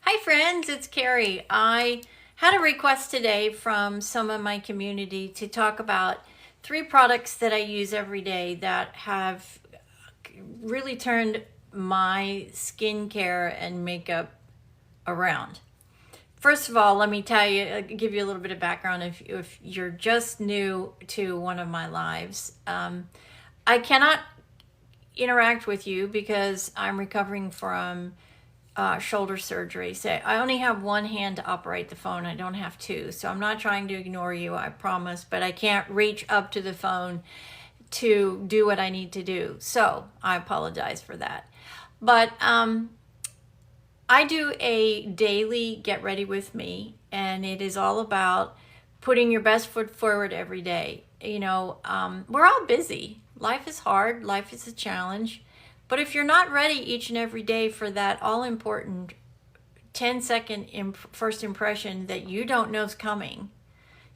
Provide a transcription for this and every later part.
Hi friends, it's Carrie. I had a request today from some of my community to talk about 3 products that I use every day that have really turned my skincare and makeup around. First of all, let me tell you, give you a little bit of background if you're just new to one of my lives. I cannot interact with you because I'm recovering from shoulder surgery. So I only have one hand to operate the phone. I don't have two. So I'm not trying to ignore you, I promise, but I can't reach up to the phone to do what I need to do. So I apologize for that. But I do a daily get ready with me, and it is all about putting your best foot forward every day. We're all busy. Life is hard. Life is a challenge. But if you're not ready each and every day for that all important 10-second first impression that you don't know is coming,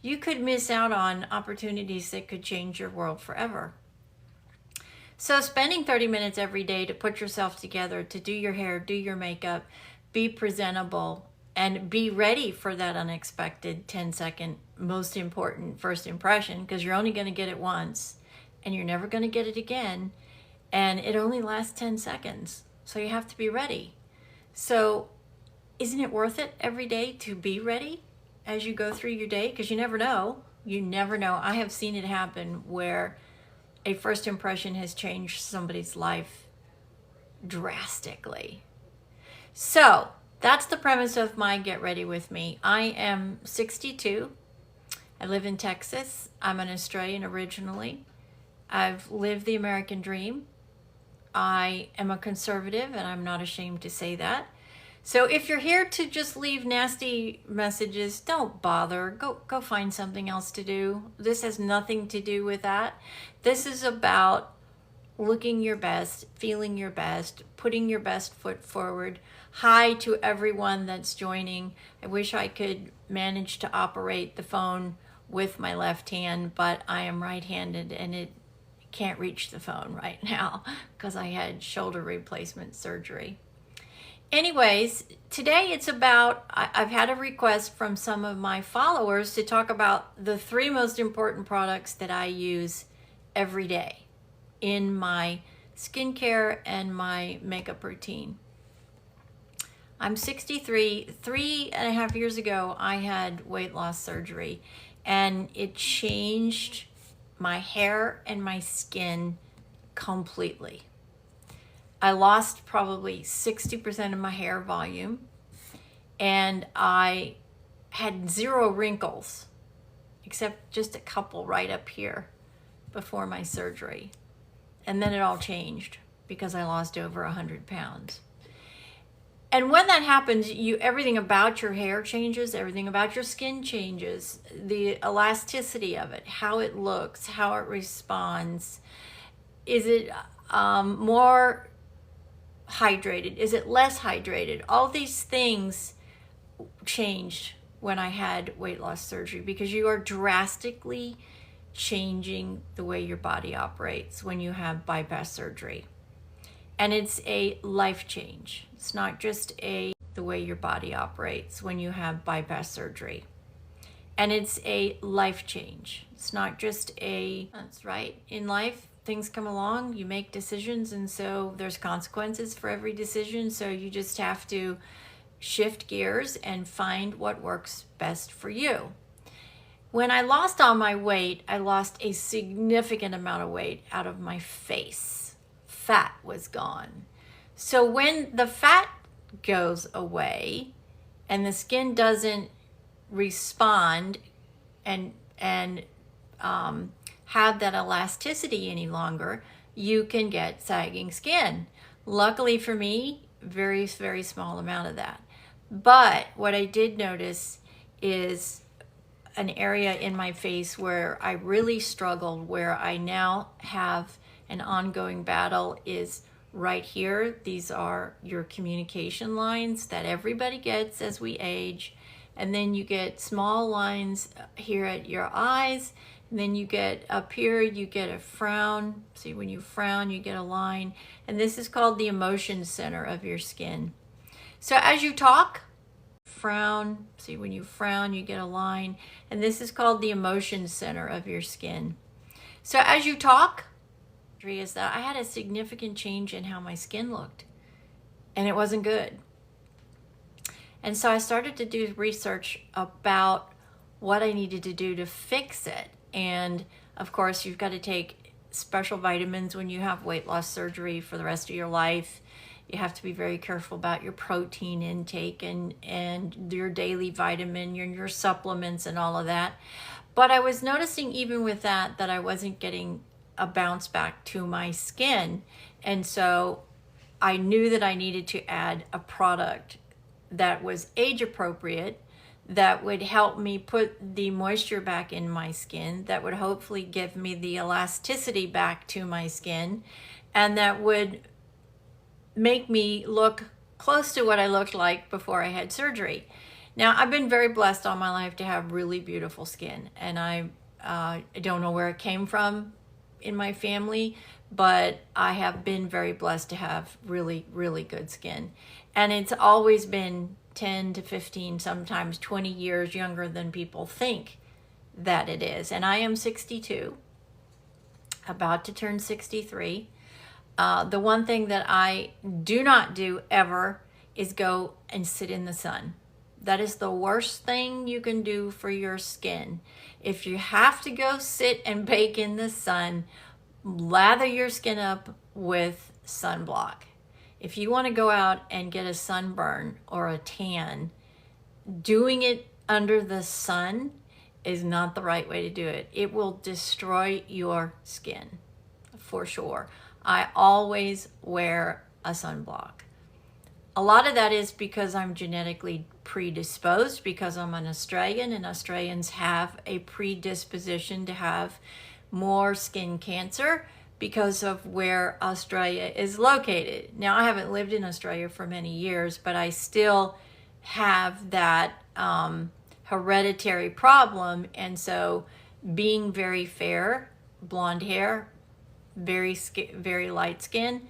you could miss out on opportunities that could change your world forever. So spending 30 minutes every day to put yourself together, to do your hair, do your makeup, be presentable, and be ready for that unexpected 10-second most important first impression, because you're only going to get it once and you're never going to get it again. And it only lasts 10 seconds. So you have to be ready. So isn't it worth it every day to be ready as you go through your day? Because you never know. You never know. I have seen it happen where a first impression has changed somebody's life drastically. So that's the premise of my Get Ready With Me. I am 62. I live in Texas. I'm an Australian originally. I've lived the American dream. I am a conservative, and I'm not ashamed to say that. So if you're here to just leave nasty messages, don't bother. Go find something else to do. This has nothing to do with that. This is about looking your best, feeling your best, putting your best foot forward. Hi to everyone that's joining. I wish I could manage to operate the phone with my left hand, but I am right-handed, and it can't reach the phone right now because I had shoulder replacement surgery. Anyways, today it's about, I've had a request from some of my followers to talk about the 3 most important products that I use every day in my skincare and my makeup routine. I'm 63. 3.5 years ago, I had weight loss surgery, and it changed my hair and my skin completely. I lost probably 60% of my hair volume, and I had 0 wrinkles, except just a couple right up here before my surgery. And then it all changed because I lost over 100 pounds. And when that happens, everything about your hair changes, everything about your skin changes, the elasticity of it, how it looks, how it responds. Is it more hydrated? Is it less hydrated? All these things changed when I had weight loss surgery, because you are drastically changing the way your body operates when you have bypass surgery. And it's a life change. It's not just the way your body operates when you have bypass surgery. And it's a life change. It's not just that's right. In life, things come along, you make decisions, and so there's consequences for every decision. So you just have to shift gears and find what works best for you. When I lost all my weight, I lost a significant amount of weight out of my face. Fat was gone. So when the fat goes away and the skin doesn't respond and have that elasticity any longer, you can get sagging skin. Luckily for me, very, very small amount of that. But what I did notice is an area in my face where I really struggled, where I now have an ongoing battle, is right here. These are your communication lines that everybody gets as we age. And then you get small lines here at your eyes. And then you get up here, you get a frown. See, when you frown, you get a line. And this is called the emotion center of your skin. So as you talk, Frown. See, when you frown, you get a line. And this is called the emotion center of your skin. So as you talk, is that I had a significant change in how my skin looked. And it wasn't good. And so I started to do research about what I needed to do to fix it. And of course, you've got to take special vitamins when you have weight loss surgery for the rest of your life. You have to be very careful about your protein intake and your daily vitamin, your supplements and all of that. But I was noticing even with that I wasn't getting a bounce back to my skin. And so I knew that I needed to add a product that was age appropriate, that would help me put the moisture back in my skin, that would hopefully give me the elasticity back to my skin, and that would make me look close to what I looked like before I had surgery. Now, I've been very blessed all my life to have really beautiful skin, and I don't know where it came from in my family, but I have been very blessed to have really, really good skin. And it's always been 10 to 15, sometimes 20 years younger than people think that it is. And I am 62, about to turn 63. The one thing that I do not do ever is go and sit in the sun. That is the worst thing you can do for your skin. If you have to go sit and bake in the sun, lather your skin up with sunblock. If you want to go out and get a sunburn or a tan, doing it under the sun is not the right way to do it. It will destroy your skin for sure. I always wear a sunblock. A lot of that is because I'm genetically predisposed, because I'm an Australian, and Australians have a predisposition to have more skin cancer because of where Australia is located. Now, I haven't lived in Australia for many years, but I still have that hereditary problem. And so being very fair, blonde hair, very light skin,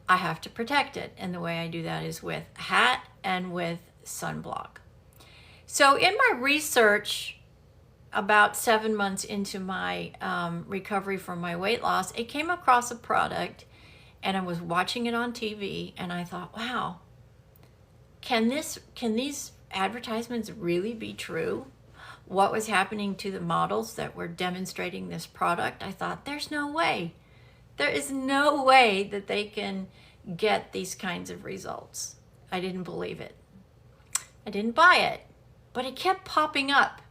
I have to protect it. And the way I do that is with a hat and with sunblock. So in my research, about 7 months into my recovery from my weight loss, it came across a product, and I was watching it on TV, and I thought, wow, can these advertisements really be true? What was happening to the models that were demonstrating this product? I thought, there's no way. There is no way that they can get these kinds of results. I didn't believe it. I didn't buy it, but it kept popping up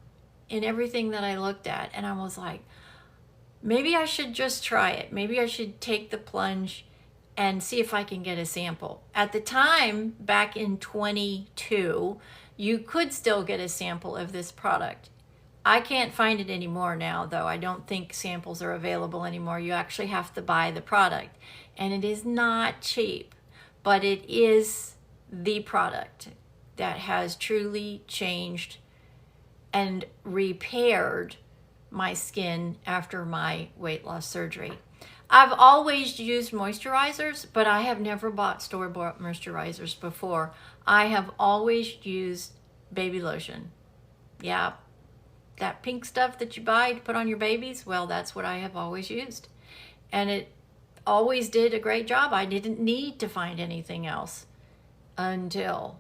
in everything that I looked at. And I was like, maybe I should just try it. Maybe I should take the plunge and see if I can get a sample. At the time, back in 22, you could still get a sample of this product. I can't find it anymore now, though. I don't think samples are available anymore. You actually have to buy the product. And it is not cheap, but it is the product that has truly changed and repaired my skin after my weight loss surgery. I've always used moisturizers, but I have never bought store-bought moisturizers before. I have always used baby lotion. Yeah. That pink stuff that you buy to put on your babies, well, that's what I have always used. And it always did a great job. I didn't need to find anything else until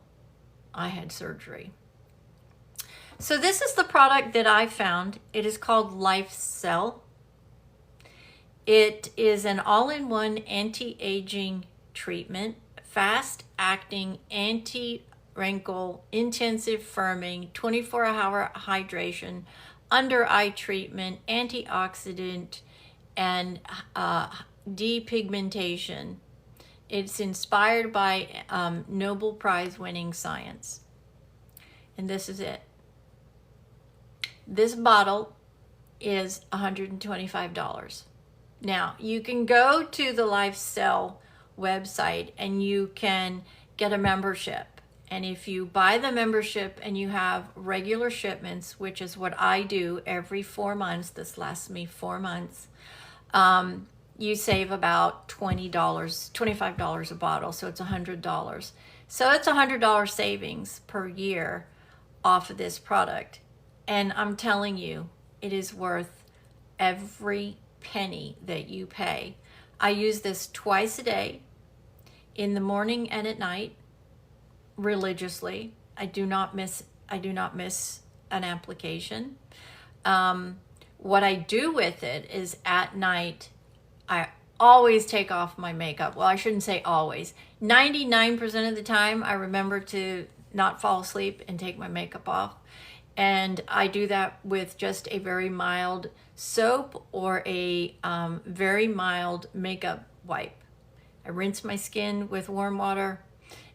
I had surgery. So this is the product that I found. It is called LifeCell. It is an all-in-one anti-aging treatment, fast-acting anti-wrinkle, intensive firming, 24-hour hydration, under-eye treatment, antioxidant, and depigmentation. It's inspired by Nobel Prize winning science. And this is it. This bottle is $125. Now, you can go to the LifeCell website and you can get a membership. And if you buy the membership and you have regular shipments, which is what I do every 4 months, this lasts me 4 months, you save about $20, $25 a bottle, so it's $100. So it's $100 savings per year off of this product. And I'm telling you, it is worth every penny that you pay. I use this twice a day, in the morning and at night, religiously. I do not miss an application. What I do with it is at night, I always take off my makeup. Well, I shouldn't say always. 99% of the time, I remember to not fall asleep and take my makeup off. And I do that with just a very mild soap or a very mild makeup wipe. I rinse my skin with warm water,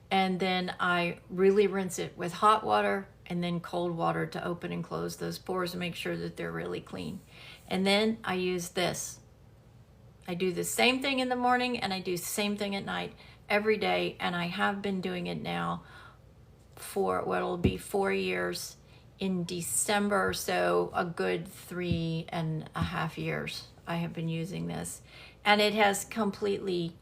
and then I really rinse it with hot water and then cold water to open and close those pores and make sure that they're really clean. And then I use this. I do the same thing in the morning and I do the same thing at night every day, and I have been doing it now for what will be 4 years in December, so a good 3.5 years I have been using this, and it has completely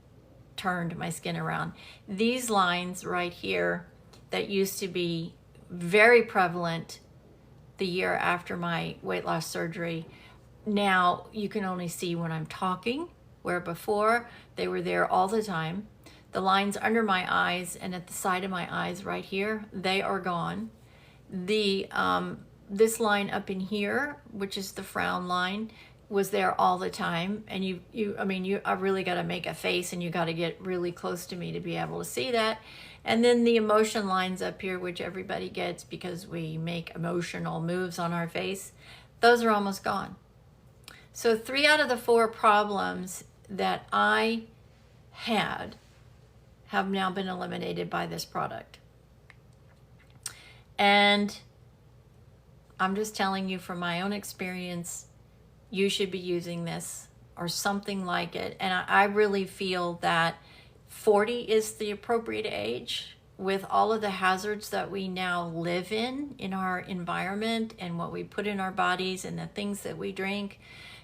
turned my skin around. These lines right here that used to be very prevalent the year after my weight loss surgery, now you can only see when I'm talking, where before they were there all the time. The lines under my eyes and at the side of my eyes right here, they are gone. The this line up in here, which is the frown line, was there all the time. And I really got to make a face, and you got to get really close to me to be able to see that. And then the emotion lines up here, which everybody gets because we make emotional moves on our face, those are almost gone. So 3 out of the 4 problems that I had have now been eliminated by this product. And I'm just telling you from my own experience, you should be using this or something like it. And I really feel that 40 is the appropriate age with all of the hazards that we now live in our environment and what we put in our bodies and the things that we drink,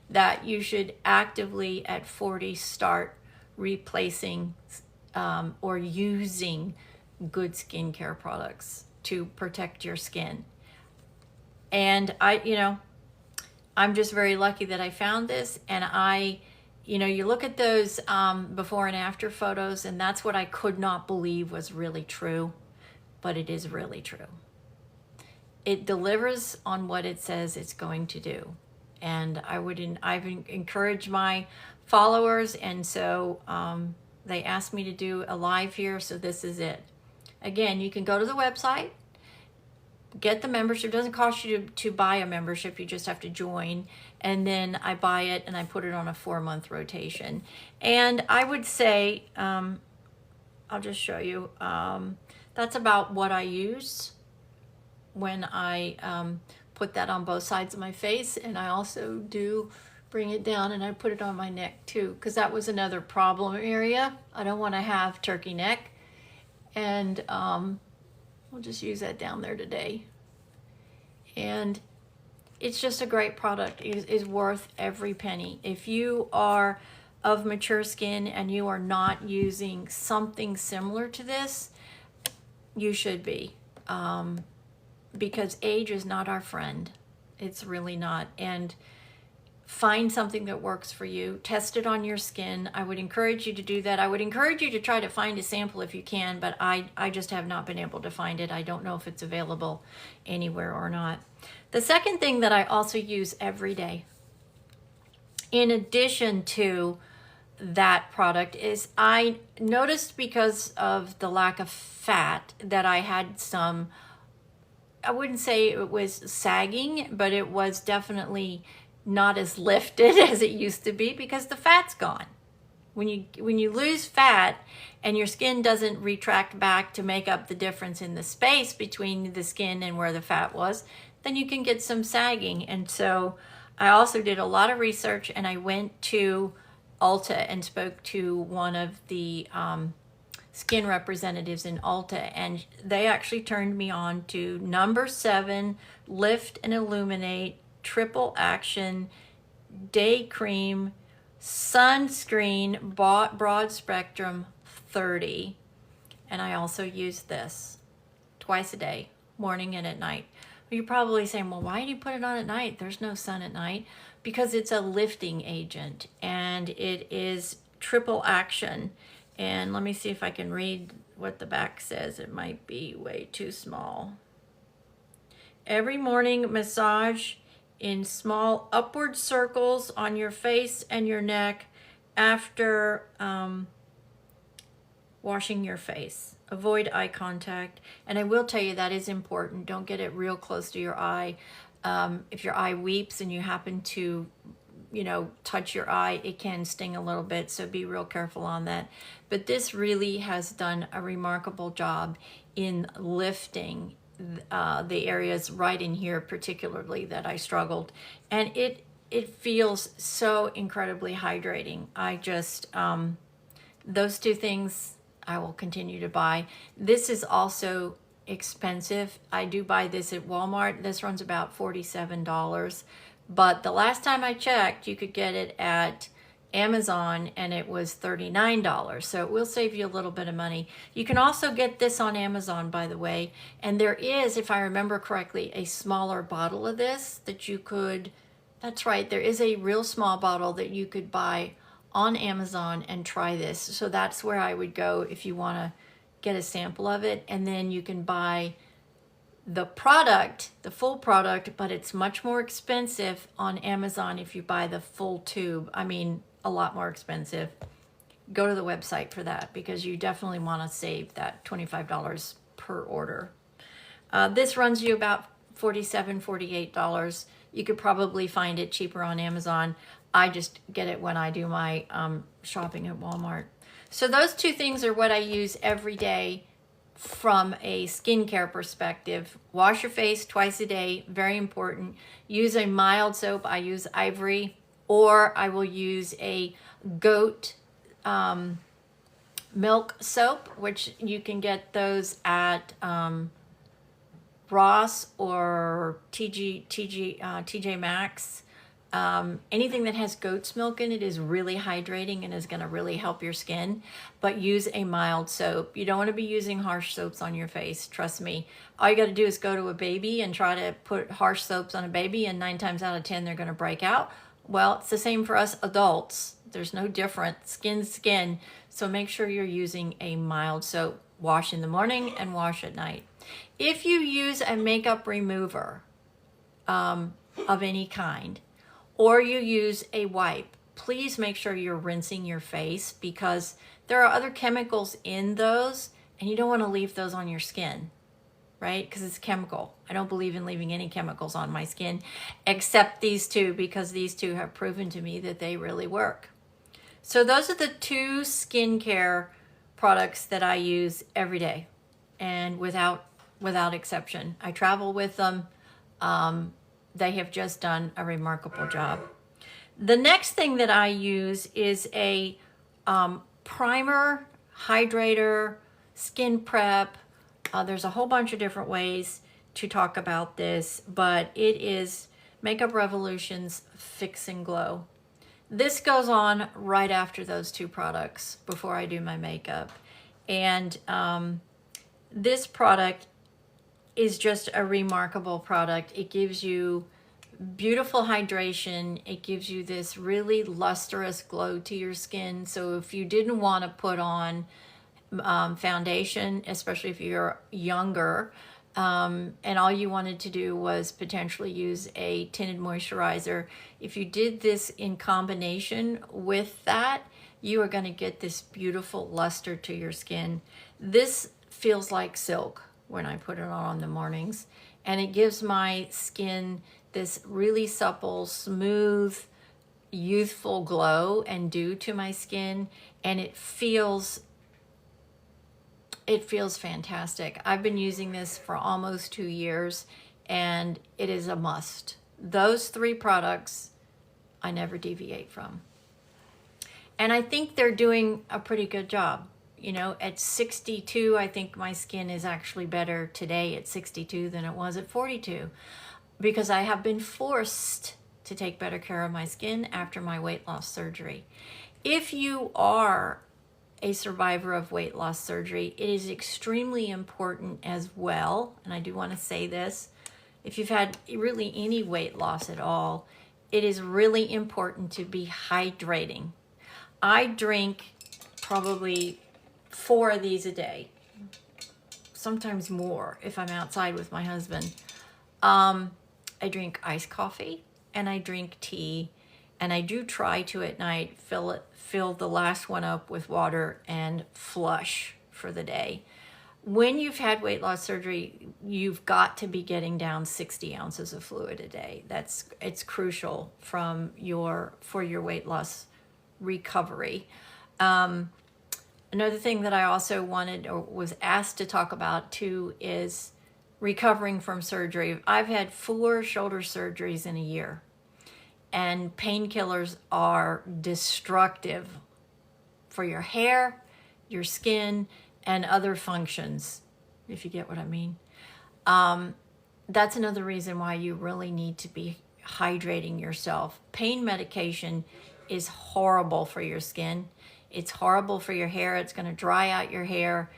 that you should actively at 40 start replacing or using good skincare products to protect your skin. And I'm just very lucky that I found this. And you look at those before and after photos, and that's what I could not believe was really true, but it is really true. It delivers on what it says it's going to do. And I've encouraged my followers, and so they asked me to do a live here, so this is it. Again, you can go to the website, get the membership. It doesn't cost you to buy a membership, you just have to join. And then I buy it and I put it on a 4-month rotation. And I would say, I'll just show you, that's about what I use when I put that on both sides of my face. And I also do bring it down and I put it on my neck too, because that was another problem area. I don't want to have turkey neck. And we'll just use that down there today. And it's just a great product. It is worth every penny. If you are of mature skin and you are not using something similar to this, you should be. Because age is not our friend. It's really not. And find something that works for you. Test it on your skin. I would encourage you to do that. I would encourage you to try to find a sample if you can, but I just have not been able to find it. I don't know if it's available anywhere or not. The second thing that I also use every day, in addition to that product, is I noticed because of the lack of fat that I had some, I wouldn't say it was sagging, but it was definitely not as lifted as it used to be because the fat's gone. When you lose fat and your skin doesn't retract back to make up the difference in the space between the skin and where the fat was, then you can get some sagging. And so I also did a lot of research, and I went to Ulta and spoke to one of the skin representatives in Ulta, and they actually turned me on to No7 Lift and Illuminate Triple Action Day Cream Sunscreen Broad Spectrum 30. And I also use this twice a day, morning and at night. You're probably saying, well, why do you put it on at night? There's no sun at night. Because it's a lifting agent and it is triple action. And let me see if I can read what the back says. It might be way too small. Every morning, massage in small upward circles on your face and your neck after washing your face. Avoid eye contact. And I will tell you that is important. Don't get it real close to your eye. If your eye weeps and you happen to, touch your eye, it can sting a little bit. So be real careful on that. But this really has done a remarkable job in lifting the areas right in here, particularly that I struggled. And it feels so incredibly hydrating. I just, those two things I will continue to buy. This is also expensive. I do buy this at Walmart. This runs about $47. But the last time I checked, you could get it at Amazon and it was $39. So it will save you a little bit of money. You can also get this on Amazon, by the way. And there is, if I remember correctly, a smaller bottle of this that you could, that's right, there is a real small bottle that you could buy on Amazon and try this. So that's where I would go if you want to get a sample of it. And then you can buy the product, the full product, but it's much more expensive on Amazon if you buy the full tube. I mean, a lot more expensive. Go to the website for that because you definitely want to save that $25 per order. This runs you about $47, $48. You could probably find it cheaper on Amazon. I just get it when I do my shopping at Walmart. So those two things are what I use every day from a skincare perspective. Wash your face twice a day, very important. Use a mild soap. I use Ivory, or I will use a goat milk soap, which you can get those at Ross or TJ Maxx. Anything that has goat's milk in it is really hydrating and is going to really help your skin, but use a mild soap. You don't want to be using harsh soaps on your face. Trust me. All you got to do is go to a baby and try to put harsh soaps on a baby, and 9 times out of 10, they're going to break out. Well, it's the same for us adults. There's no different. Skin's skin. So make sure you're using a mild soap. Wash in the morning and wash at night. If you use a makeup remover of any kind, or you use a wipe, please make sure you're rinsing your face because there are other chemicals in those and you don't want to leave those on your skin, right? Because it's chemical. I don't believe in leaving any chemicals on my skin except these two, because these two have proven to me that they really work. So those are the two skincare products that I use every day and without exception. I travel with them. They have just done a remarkable job. The next thing that I use is a primer, hydrator, skin prep. There's a whole bunch of different ways to talk about this, but it is Makeup Revolution's Fix and Glow. This goes on right after those two products before I do my makeup. And this product is just a remarkable product. It gives you beautiful hydration. It gives you this really lustrous glow to your skin. So if you didn't want to put on foundation, especially if you're younger, and all you wanted to do was potentially use a tinted moisturizer, if you did this in combination with that, you are going to get this beautiful luster to your skin. This feels like silk when I put it on in the mornings, and it gives my skin this really supple, smooth, youthful glow and dew to my skin, and it feels fantastic. I've been using this for almost 2 years, and it is a must. Those three products I never deviate from. And I think they're doing a pretty good job. You know, at 62, I think my skin is actually better today at 62 than it was at 42, because I have been forced to take better care of my skin after my weight loss surgery. If you are a survivor of weight loss surgery, it is extremely important as well, and I do want to say this, if you've had really any weight loss at all, it is really important to be hydrating. I drink probably 4 of these a day, sometimes more if I'm outside with my husband. I drink iced coffee and I drink tea, and I do try to at night fill the last one up with water and flush for the day. When you've had weight loss surgery, you've got to be getting down 60 ounces of fluid a day. It's crucial for your weight loss recovery. Another thing that I also wanted or was asked to talk about too is recovering from surgery. I've had 4 shoulder surgeries in a year, and painkillers are destructive for your hair, your skin, and other functions, if you get what I mean. That's another reason why you really need to be hydrating yourself. Pain medication is horrible for your skin. It's horrible for your hair. It's going to dry out your hair.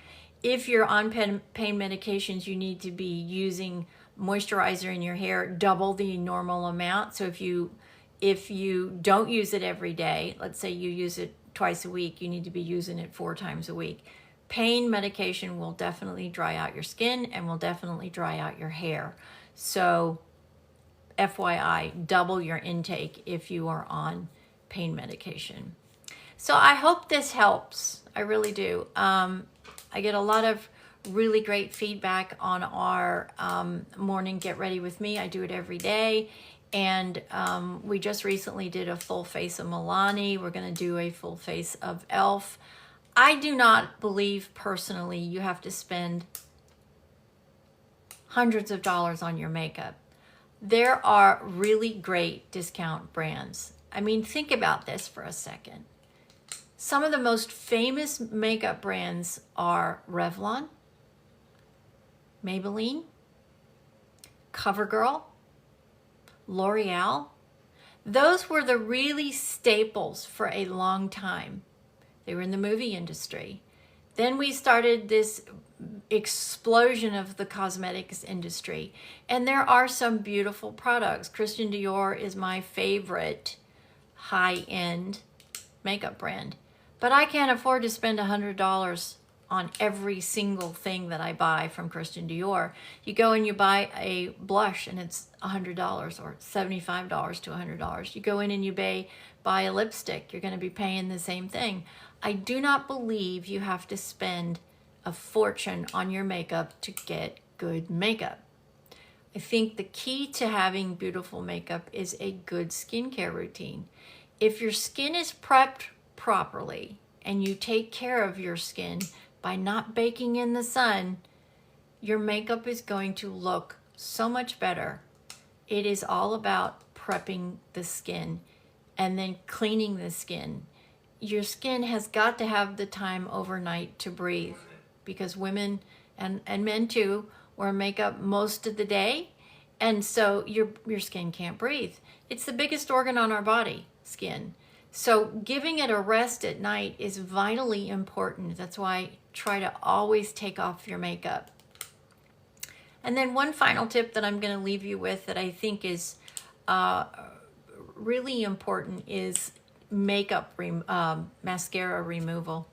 If you're on pain medications, you need to be using moisturizer in your hair double the normal amount. So if you don't use it every day, let's say you use it twice a week, you need to be using it 4 times a week. Pain medication will definitely dry out your skin and will definitely dry out your hair. So FYI, double your intake if you are on pain medication. So I hope this helps. I really do. I get a lot of really great feedback on our morning Get Ready With Me. I do it every day. And we just recently did a full face of Milani. We're going to do a full face of Elf. I do not believe personally you have to spend hundreds of dollars on your makeup. There are really great discount brands. I mean, think about this for a second. Some of the most famous makeup brands are Revlon, Maybelline, CoverGirl, L'Oreal. Those were the really staples for a long time. They were in the movie industry. Then we started this explosion of the cosmetics industry. And there are some beautiful products. Christian Dior is my favorite high-end makeup brand. But I can't afford to spend $100 on every single thing that I buy from Christian Dior. You go and you buy a blush and it's $100 or $75 to $100. You go in and you buy a lipstick, you're going to be paying the same thing. I do not believe you have to spend a fortune on your makeup to get good makeup. I think the key to having beautiful makeup is a good skincare routine. If your skin is prepped properly and you take care of your skin by not baking in the sun, your makeup is going to look so much better. It is all about prepping the skin and then cleaning the skin. Your skin has got to have the time overnight to breathe, because women and men too wear makeup most of the day, and so your skin can't breathe. It's the biggest organ on our body, skin. So giving it a rest at night is vitally important. That's why I try to always take off your makeup. And then one final tip that I'm going to leave you with that I think is really important is mascara removal.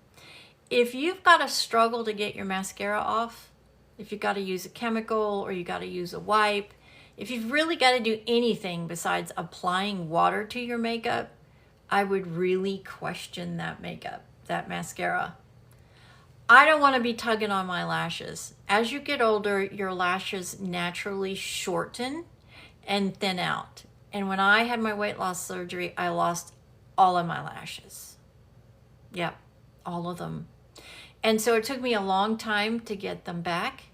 If you've got to struggle to get your mascara off, if you've got to use a chemical or you got to use a wipe, if you've really got to do anything besides applying water to your makeup, I would really question that makeup, that mascara. I don't want to be tugging on my lashes. As you get older, your lashes naturally shorten and thin out. And when I had my weight loss surgery, I lost all of my lashes. Yep, all of them. And so it took me a long time to get them back.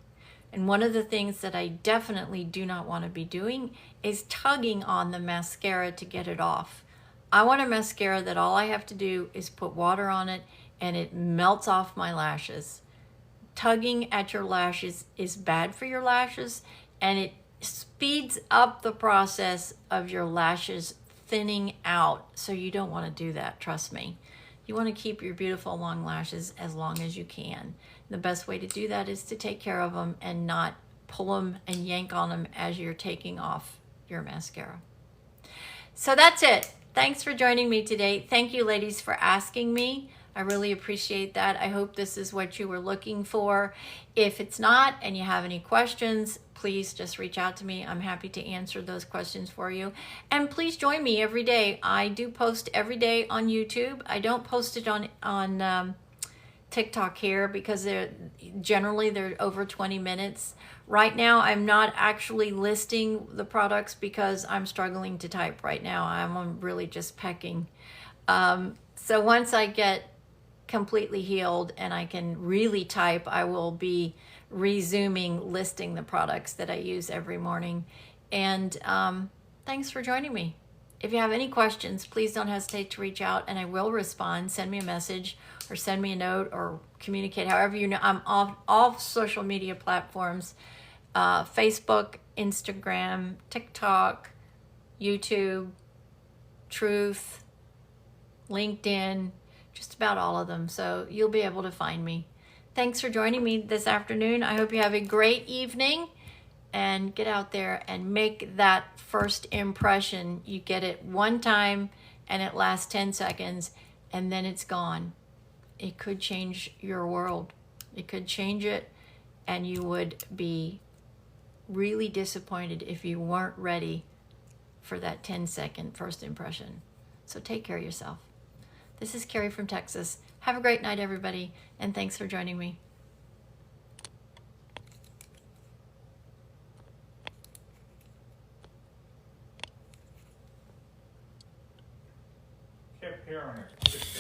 And one of the things that I definitely do not want to be doing is tugging on the mascara to get it off. I want a mascara that all I have to do is put water on it and it melts off my lashes. Tugging at your lashes is bad for your lashes, and it speeds up the process of your lashes thinning out. So you don't want to do that, trust me. You want to keep your beautiful long lashes as long as you can. The best way to do that is to take care of them and not pull them and yank on them as you're taking off your mascara. So that's it. Thanks for joining me today. Thank you, ladies, for asking me. I really appreciate that. I hope this is what you were looking for. If it's not and you have any questions, please just reach out to me. I'm happy to answer those questions for you. And please join me every day. I do post every day on YouTube. I don't post it on TikTok here because they're over 20 minutes. Right now, I'm not actually listing the products because I'm struggling to type right now. I'm really just pecking. So once I get completely healed and I can really type, I will be resuming listing the products that I use every morning. And thanks for joining me. If you have any questions, please don't hesitate to reach out and I will respond. Send me a message or send me a note or communicate however you know. I'm off all social media platforms, Facebook, Instagram, TikTok, YouTube, Truth, LinkedIn, just about all of them. So you'll be able to find me. Thanks for joining me this afternoon. I hope you have a great evening and get out there and make that first impression. You get it one time and it lasts 10 seconds and then it's gone. It could change your world. It could change it, and you would be really disappointed if you weren't ready for that 10-second first impression. So take care of yourself. This is Carrie from Texas. Have a great night, everybody, and thanks for joining me. Kept hearing it.